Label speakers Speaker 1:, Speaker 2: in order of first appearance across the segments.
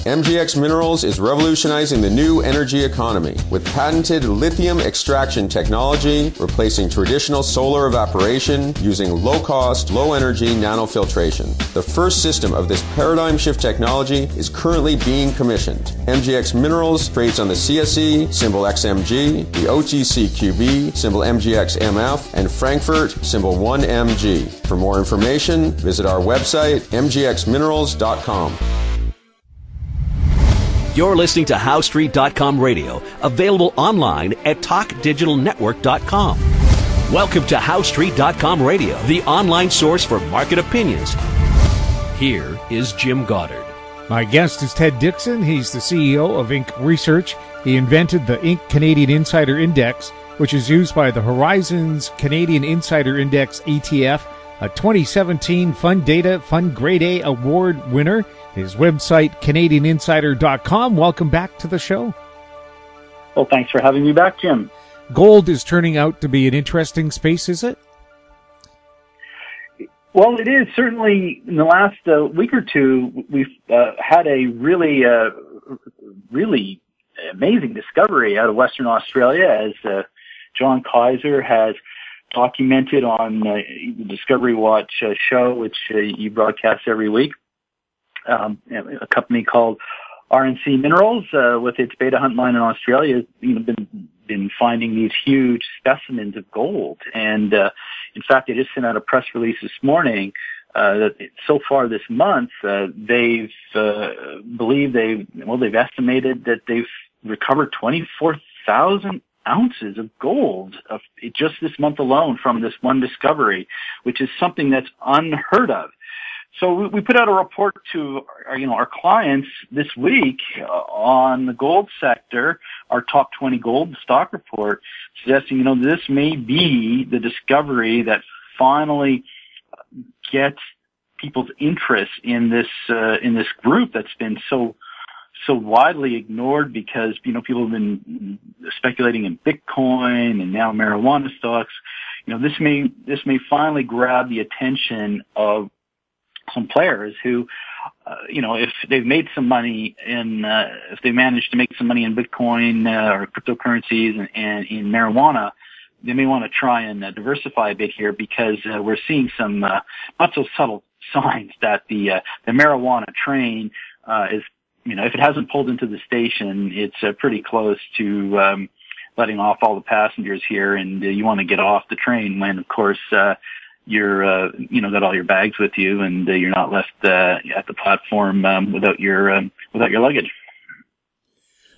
Speaker 1: MGX Minerals is revolutionizing the new energy economy with patented lithium extraction technology, replacing traditional solar evaporation using low-cost, low-energy nanofiltration. The first system of this paradigm shift technology is currently being commissioned. MGX Minerals trades on the CSE, symbol XMG, the OTCQB, symbol MGXMF, and Frankfurt, symbol 1MG. For more information, visit our website, mgxminerals.com.
Speaker 2: You're listening to HowStreet.com radio, available online at TalkDigitalNetwork.com. Welcome to HowStreet.com radio, the online source for market opinions. Here is Jim Goddard.
Speaker 3: My guest is Ted Dixon. He's the CEO of Inc. Research. He invented the Inc. Canadian Insider Index, which is used by the Horizons Canadian Insider Index ETF, a 2017 Fund Data Fund Grade A Award winner. His website, CanadianInsider.com. Welcome back to the show.
Speaker 4: Well, thanks for having me back, Jim.
Speaker 3: Gold is turning out to be an interesting space, is it?
Speaker 4: Well, it is. Certainly in the last week or two, we've had a really amazing discovery out of Western Australia, as John Kaiser has documented on the Discovery Watch show, which you broadcast every week. A company called RNC Minerals, with its Beta Hunt mine in Australia, has been finding these huge specimens of gold. And in fact, they just sent out a press release this morning that so far this month they've estimated that they've recovered 24,000 ounces of gold just this month alone from this one discovery, which is something that's unheard of. So we put out a report to our clients this week on the gold sector, our top 20 gold stock report, suggesting this may be the discovery that finally gets people's interest in this group that's been so widely ignored, because people have been speculating in Bitcoin and now marijuana stocks. This may finally grab the attention of some players who, if they've made some money if they managed to make some money in Bitcoin or cryptocurrencies and in marijuana, they may want to try and diversify a bit here, because we're seeing some not so subtle signs that the marijuana train is, if it hasn't pulled into the station, it's pretty close to letting off all the passengers here, and you want to get off the train when, of course, you're got all your bags with you, and you're not left at the platform without your luggage.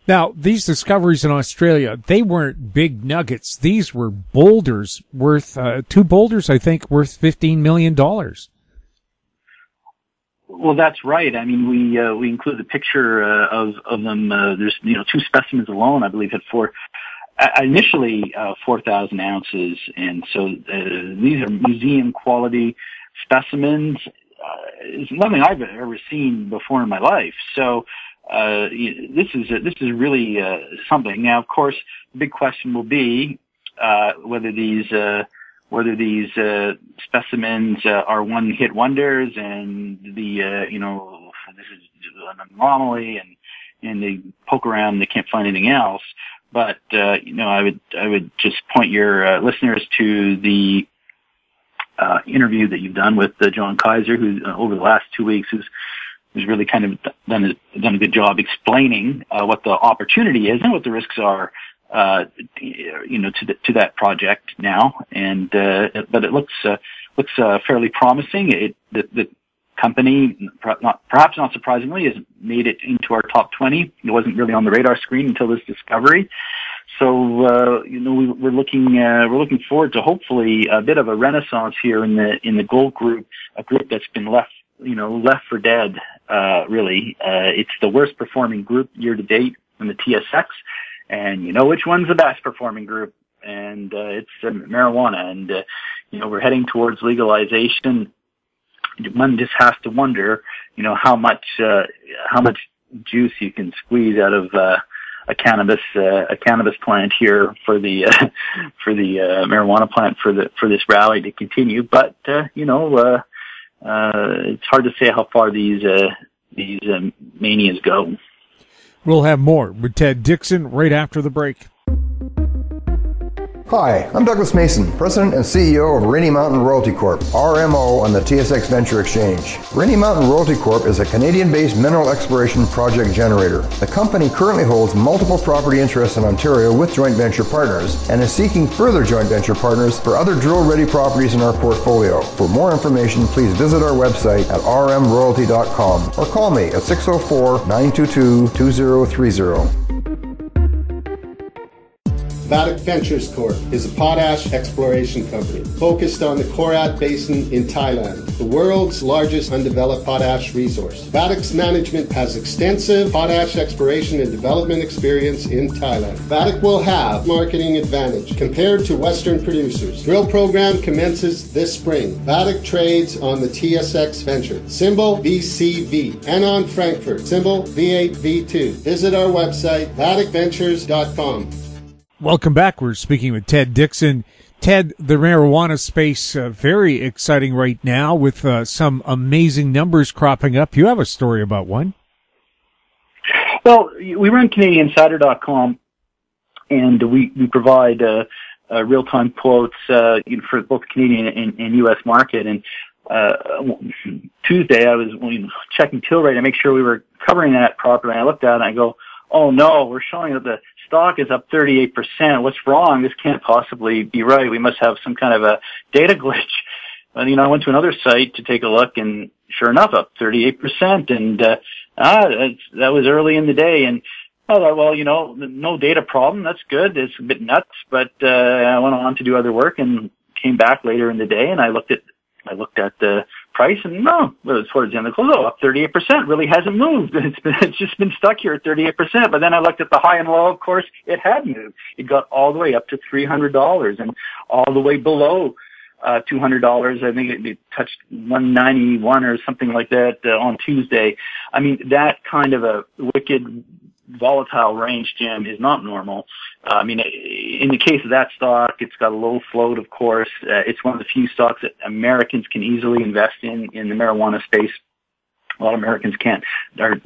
Speaker 3: Now, these discoveries in Australia, they weren't big nuggets. These were boulders worth, 2 boulders, I think, worth $15 million.
Speaker 4: Well, that's right. I mean, we include the picture of them. There's 2 specimens alone, I believe, had initially 4,000 ounces, and so these are museum quality specimens. It's nothing I've ever seen before in my life. So this is really something. Now, of course, the big question will be whether these specimens are one-hit wonders, and this is an anomaly, and they poke around and they can't find anything else. But I would just point your listeners to the interview that you've done with John Kaiser, who over the last 2 weeks has really kind of done a good job explaining what the opportunity is and what the risks are, to that project now. And but it looks fairly promising. The company, perhaps not surprisingly, has made it into our top 20. It wasn't really on the radar screen until this discovery. So, we're looking forward to hopefully a bit of a renaissance here in the gold group, a group that's been left for dead, really. It's the worst performing group year to date in the TSX, and which one's the best performing group, and it's marijuana, and we're heading towards legalization. One just has to wonder, how much juice you can squeeze out of a cannabis plant here for the marijuana plant for this rally to continue. But it's hard to say how far these these manias go.
Speaker 3: We'll have more with Ted Dixon right after the break.
Speaker 5: Hi, I'm Douglas Mason, President and CEO of Rainy Mountain Royalty Corp., RMO, on the TSX Venture Exchange. Rainy Mountain Royalty Corp. is a Canadian-based mineral exploration project generator. The company currently holds multiple property interests in Ontario with joint venture partners and is seeking further joint venture partners for other drill-ready properties in our portfolio. For more information, please visit our website at rmroyalty.com or call me at 604-922-2030.
Speaker 6: Vatic Ventures Corp. is a potash exploration company focused on the Korat Basin in Thailand, the world's largest undeveloped potash resource. Vatic's management has extensive potash exploration and development experience in Thailand. Vatic will have marketing advantage compared to Western producers. Drill program commences this spring. Vatic trades on the TSX Venture, symbol VCV, and on Frankfurt, symbol V8V2. Visit our website, vaticventures.com.
Speaker 3: Welcome back. We're speaking with Ted Dixon. Ted, the marijuana space, very exciting right now with some amazing numbers cropping up. You have a story about one.
Speaker 4: Well, we run CanadianInsider.com, and we provide real-time quotes for both Canadian and U.S. market. And Tuesday, I was checking Tilray to make sure we were covering that properly. And I looked at it and I go, oh no, we're showing that the stock is up 38%. What's wrong? This can't possibly be right. We must have some kind of a data glitch. And, I went to another site to take a look, and sure enough, up 38%. And that was early in the day. And I thought, well, no data problem. That's good. It's a bit nuts. But I went on to do other work and came back later in the day, and I looked at the price, and no, it was towards the end of the close, up 38%, really hasn't moved. It's just been stuck here at 38%. But then I looked at the high and low, of course, it had moved. It got all the way up to $300 and all the way below $200. I think it touched 191 or something like that on Tuesday. I mean, that kind of a wicked volatile range, Jim, is not normal. I mean, in the case of that stock, it's got a low float, of course. It's one of the few stocks that Americans can easily invest in the marijuana space. A lot of Americans aren't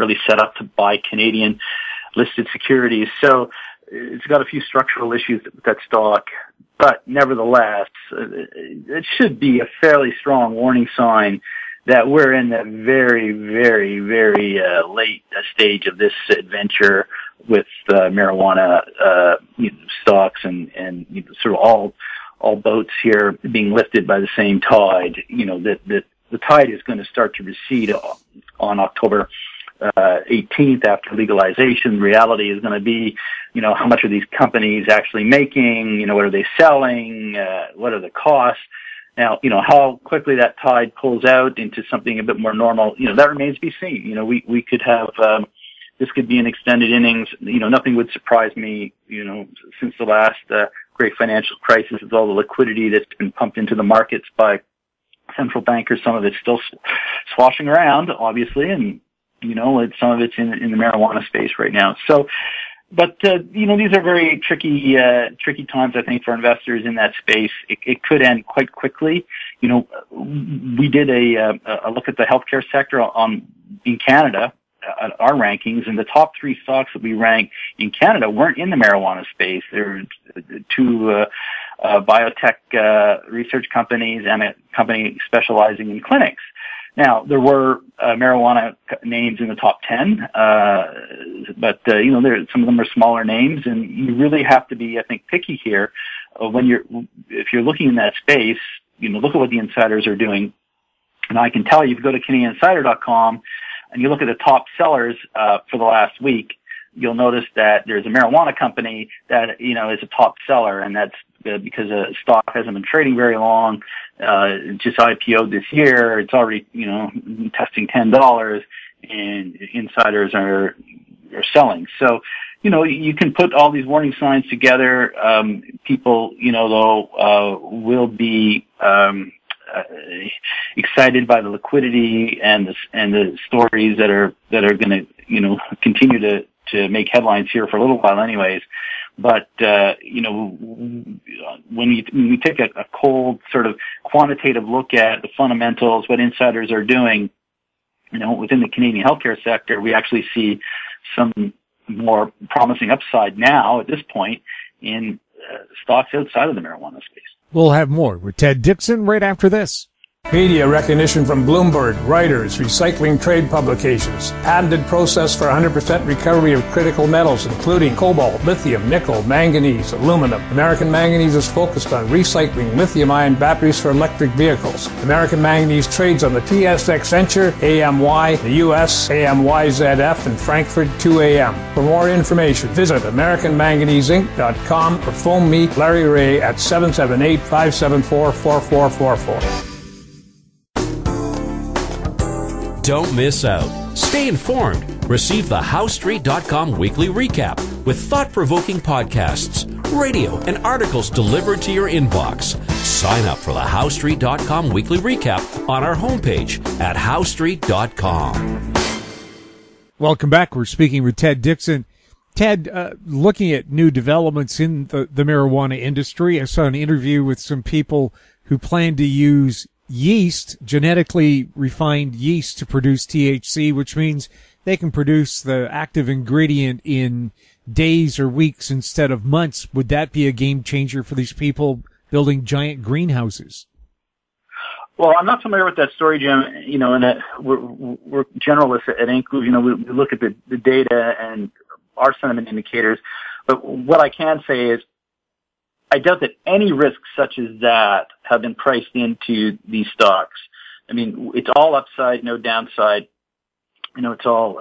Speaker 4: really set up to buy Canadian listed securities. So it's got a few structural issues with that stock. But nevertheless, it should be a fairly strong warning sign that we're in the very, very, very late stage of this adventure with marijuana stocks and sort of all boats here being lifted by the same tide. That the tide is going to start to recede on October 18th after legalization. The reality is going to be, how much are these companies actually making? What are they selling? What are the costs? Now, how quickly that tide pulls out into something a bit more normal, that remains to be seen. We could have, this could be an extended innings. Nothing would surprise me, since the last great financial crisis with all the liquidity that's been pumped into the markets by central bankers. Some of it's still swashing around, obviously, and, some of it's in the marijuana space right now. So, but, these are very tricky times, I think, for investors in that space. It could end quite quickly. We did a look at the healthcare sector in Canada, our rankings, and the top three stocks that we ranked in Canada weren't in the marijuana space. There were two biotech research companies and a company specializing in clinics. Now, there were marijuana names in the top 10, but some of them are smaller names, and you really have to be, I think, picky here if you're looking in that space. Look at what the insiders are doing. And I can tell you, if you go to CanadianInsider.com and you look at the top sellers for the last week, you'll notice that there's a marijuana company that is a top seller, and that's because a stock hasn't been trading very long. It just IPO'd this year. It's already testing $10, and insiders are selling. So you can put all these warning signs together. People though will be excited by the liquidity and the stories that are going to continue to make headlines here for a little while anyways. But when we take a cold sort of quantitative look at the fundamentals, what insiders are doing, within the Canadian healthcare sector, we actually see some more promising upside now at this point in stocks outside of the marijuana space.
Speaker 3: We'll have more with Ted Dixon right after this.
Speaker 7: Media recognition from Bloomberg, Reuters, recycling trade publications, patented process for 100% recovery of critical metals, including cobalt, lithium, nickel, manganese, aluminum. American Manganese is focused on recycling lithium-ion batteries for electric vehicles. American Manganese trades on the TSX Venture, AMY, the US, AMYZF, and Frankfurt 2AM. For more information, visit AmericanManganeseInc.com or phone me, Larry Ray, at 778-574-4444.
Speaker 2: Don't miss out. Stay informed. Receive the HowStreet.com weekly recap with thought-provoking podcasts, radio, and articles delivered to your inbox. Sign up for the HowStreet.com weekly recap on our homepage at HowStreet.com.
Speaker 3: Welcome back. We're speaking with Ted Dixon. Ted, looking at new developments in the marijuana industry, I saw an interview with some people who plan to use yeast, genetically refined yeast, to produce THC, which means they can produce the active ingredient in days or weeks instead of months. Would that be a game changer for these people building giant greenhouses?
Speaker 4: Well, I'm not familiar with that story, Jim. And we're generalists at Inc. We look at the data and our sentiment indicators. But what I can say is, I doubt that any risks such as that have been priced into these stocks. I mean, it's all upside, no downside. It's all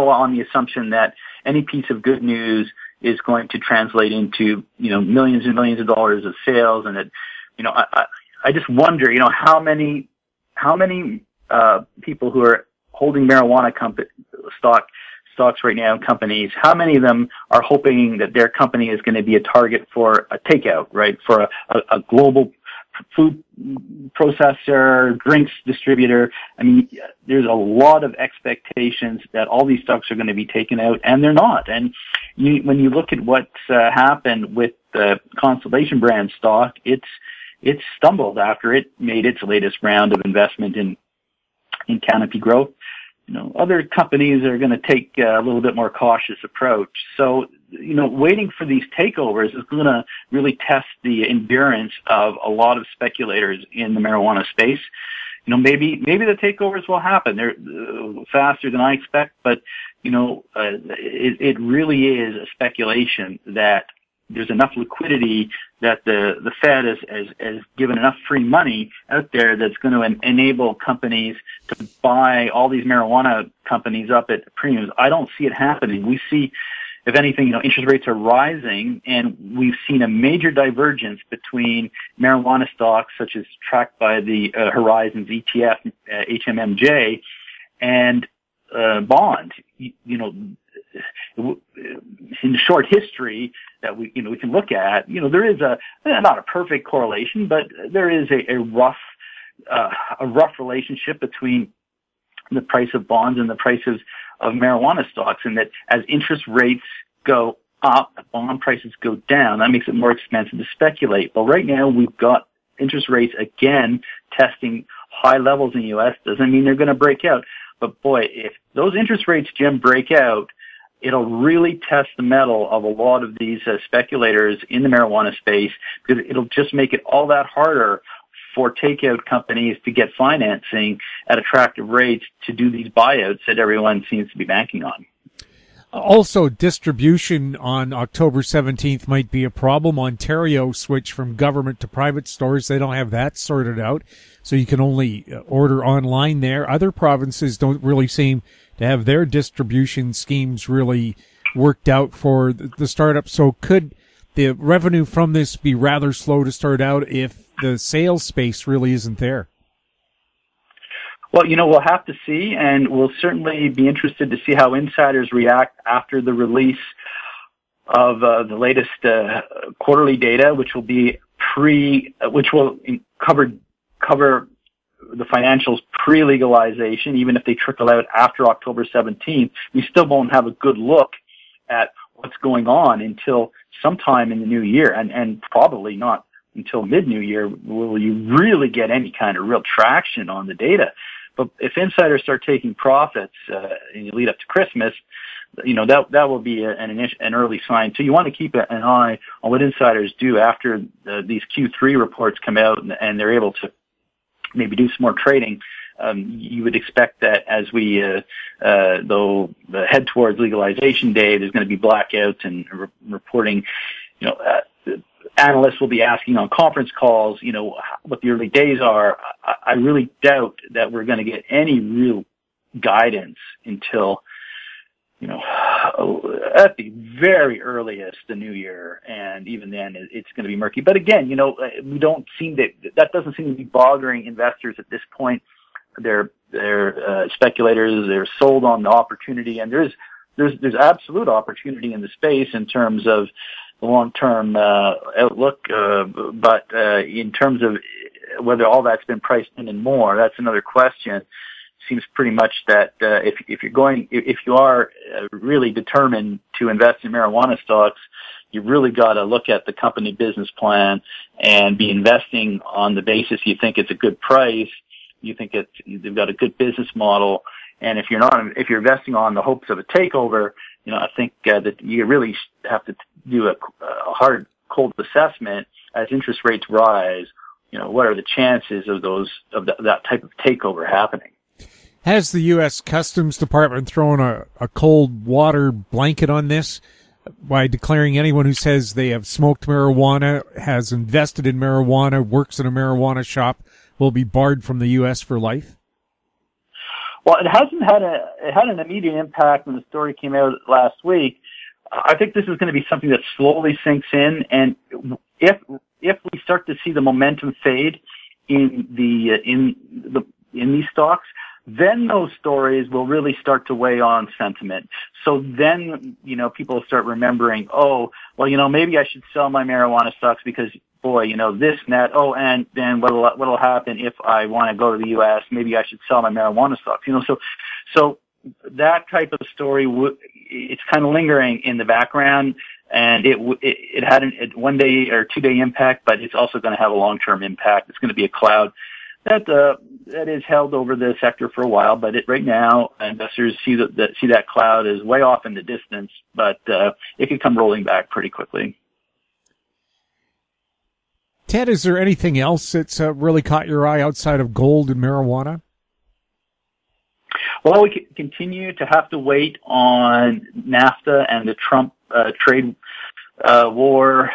Speaker 4: on the assumption that any piece of good news is going to translate into, millions and millions of dollars of sales. And I just wonder, how many people who are holding marijuana stocks right now, companies, how many of them are hoping that their company is going to be a target for a takeout, right? For a global food processor, drinks distributor. I mean, there's a lot of expectations that all these stocks are going to be taken out, and they're not. And when you look at what's happened with the Constellation brand stock, it's stumbled after it made its latest round of investment in Canopy Growth. Other companies are going to take a little bit more cautious approach. So, waiting for these takeovers is going to really test the endurance of a lot of speculators in the marijuana space. Maybe the takeovers will happen. They're faster than I expect, but, it really is a speculation that there's enough liquidity that the Fed has given enough free money out there that's going to enable companies to buy all these marijuana companies up at premiums. I don't see it happening. We see, if anything, interest rates are rising, and we've seen a major divergence between marijuana stocks, such as tracked by the Horizons ETF, HMMJ, and bonds. In short history that we can look at, there is not a perfect correlation, but there is a rough relationship between the price of bonds and the prices of marijuana stocks, and that as interest rates go up, bond prices go down. That makes it more expensive to speculate. But right now we've got interest rates again testing high levels in the U.S. Doesn't mean they're going to break out. But boy, if those interest rates, Jim, break out, it'll really test the mettle of a lot of these speculators in the marijuana space, because it'll just make it all that harder for takeout companies to get financing at attractive rates to do these buyouts that everyone seems to be banking on.
Speaker 3: Also, distribution on October 17th might be a problem. Ontario switched from government to private stores. They don't have that sorted out, so you can only order online there. Other provinces don't really seem to have their distribution schemes really worked out for the startup. So could the revenue from this be rather slow to start out if the sales space really isn't there?
Speaker 4: Well, we'll have to see, and we'll certainly be interested to see how insiders react after the release of the latest quarterly data, which will cover the financials pre-legalization. Even if they trickle out after October 17th, we still won't have a good look at what's going on until sometime in the new year, and probably not until mid-new year will you really get any kind of real traction on the data. But if insiders start taking profits in the lead up to Christmas, that will be an early sign. So you want to keep an eye on what insiders do after these Q3 reports come out and they're able to maybe do some more trading. You would expect that as we head towards legalization day, there's going to be blackouts and reporting. Analysts will be asking on conference calls, what the early days are. I really doubt that we're going to get any real guidance until, at the very earliest, the new year. And even then, it's going to be murky. But again, we don't seem that doesn't seem to be bothering investors at this point. They're speculators. They're sold on the opportunity, and there's absolute opportunity in the space in terms of the long-term outlook. But in terms of whether all that's been priced in and more, that's another question. Seems pretty much that if you are really determined to invest in marijuana stocks, you really got to look at the company business plan and be investing on the basis you think it's a good price. You think they've got a good business model, and if you're investing on the hopes of a takeover, I think that you really have to do a hard, cold assessment as interest rates rise. What are the chances of that type of takeover happening?
Speaker 3: Has the U.S. Customs Department thrown a cold water blanket on this by declaring anyone who says they have smoked marijuana, has invested in marijuana, works in a marijuana shop, will be barred from the U.S. for life?
Speaker 4: Well, it had an immediate impact when the story came out last week. I think this is going to be something that slowly sinks in, and if we start to see the momentum fade in these stocks, then those stories will really start to weigh on sentiment. So then, people start remembering, maybe I should sell my marijuana stocks because, this and that. Oh, and then what'll happen if I want to go to the U.S.? Maybe I should sell my marijuana stocks. So that type of story, it's kind of lingering in the background, and it had a 1 day or 2 day impact, but it's also going to have a long-term impact. It's going to be a cloud that is held over the sector for a while, but right now investors see that cloud is way off in the distance, but it could come rolling back pretty quickly.
Speaker 3: Ted, is there anything else that's really caught your eye outside of gold and marijuana?
Speaker 4: Well, we continue to have to wait on NAFTA and the Trump trade war.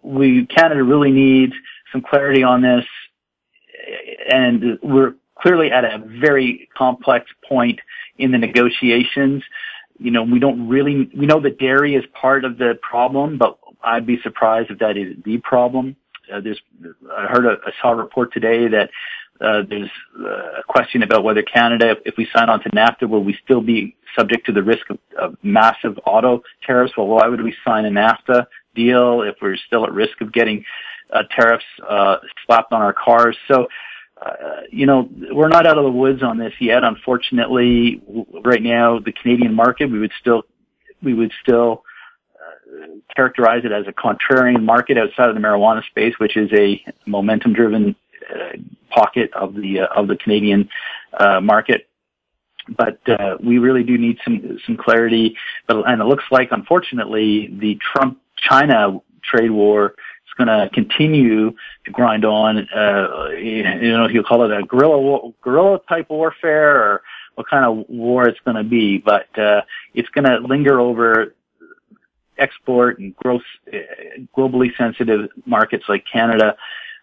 Speaker 4: Canada really needs some clarity on this, and we're clearly at a very complex point in the negotiations. We know that dairy is part of the problem, but I'd be surprised if that is the problem. I saw a report today that there's a question about whether Canada, if we sign on to NAFTA, will we still be subject to the risk of massive auto tariffs? Well, why would we sign a NAFTA deal if we're still at risk of getting tariffs slapped on our cars? So, we're not out of the woods on this yet. Unfortunately, right now, the Canadian market, we would still characterize it as a contrarian market outside of the marijuana space, which is a momentum-driven pocket of the Canadian market. But we really do need some clarity. And it looks like, unfortunately, the Trump-China trade war is going to continue to grind on. If you call it a guerrilla type warfare or what kind of war it's going to be, but it's going to linger over export and globally sensitive markets like Canada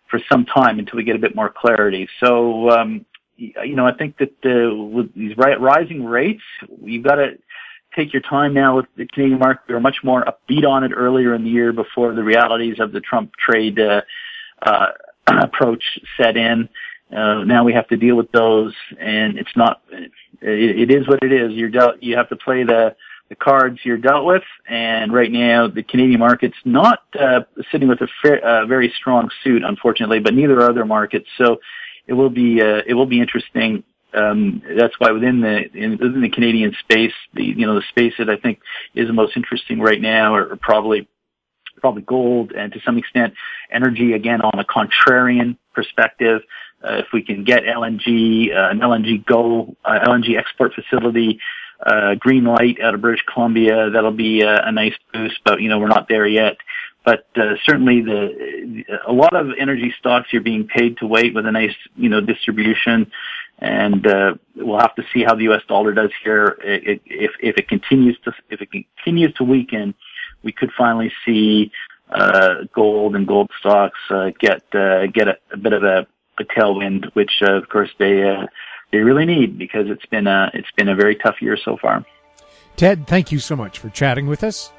Speaker 4: for some time until we get a bit more clarity. So, I think that with these rising rates, you've got to take your time now with the Canadian market. We were much more upbeat on it earlier in the year before the realities of the Trump trade approach set in. Now we have to deal with those, and it's not. It is what it is. You have to play the cards you're dealt with, and right now the Canadian market's not sitting with a very strong suit, unfortunately, but neither are other markets. So it will be interesting. That's why within the Canadian space, the space that I think is the most interesting right now are probably gold and to some extent energy, again on a contrarian perspective. if we can get LNG, an LNG export facility, green light out of British Columbia, that'll be a nice boost, but, we're not there yet. But certainly a lot of energy stocks are being paid to wait with a nice, distribution. And we'll have to see how the U.S. dollar does here. If it continues to weaken, we could finally see gold and gold stocks get a bit of a tailwind, which of course they really need, because it's been a very tough year so far.
Speaker 3: Ted, thank you so much for chatting with us.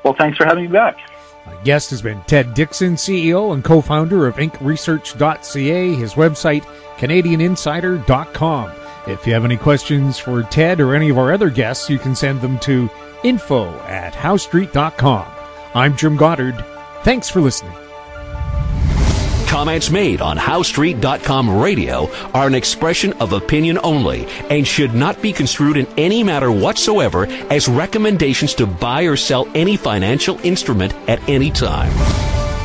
Speaker 4: Well, thanks for having me back.
Speaker 3: My guest has been Ted Dixon, CEO and co-founder of InkResearch.ca, his website, CanadianInsider.com. If you have any questions for Ted or any of our other guests, you can send them to info@HowStreet.com. I'm Jim Goddard. Thanks for listening.
Speaker 2: Comments made on HowStreet.com radio are an expression of opinion only and should not be construed in any matter whatsoever as recommendations to buy or sell any financial instrument at any time.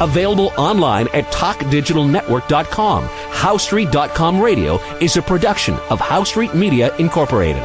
Speaker 2: Available online at TalkDigitalNetwork.com. HowStreet.com radio is a production of HowStreet Media Incorporated.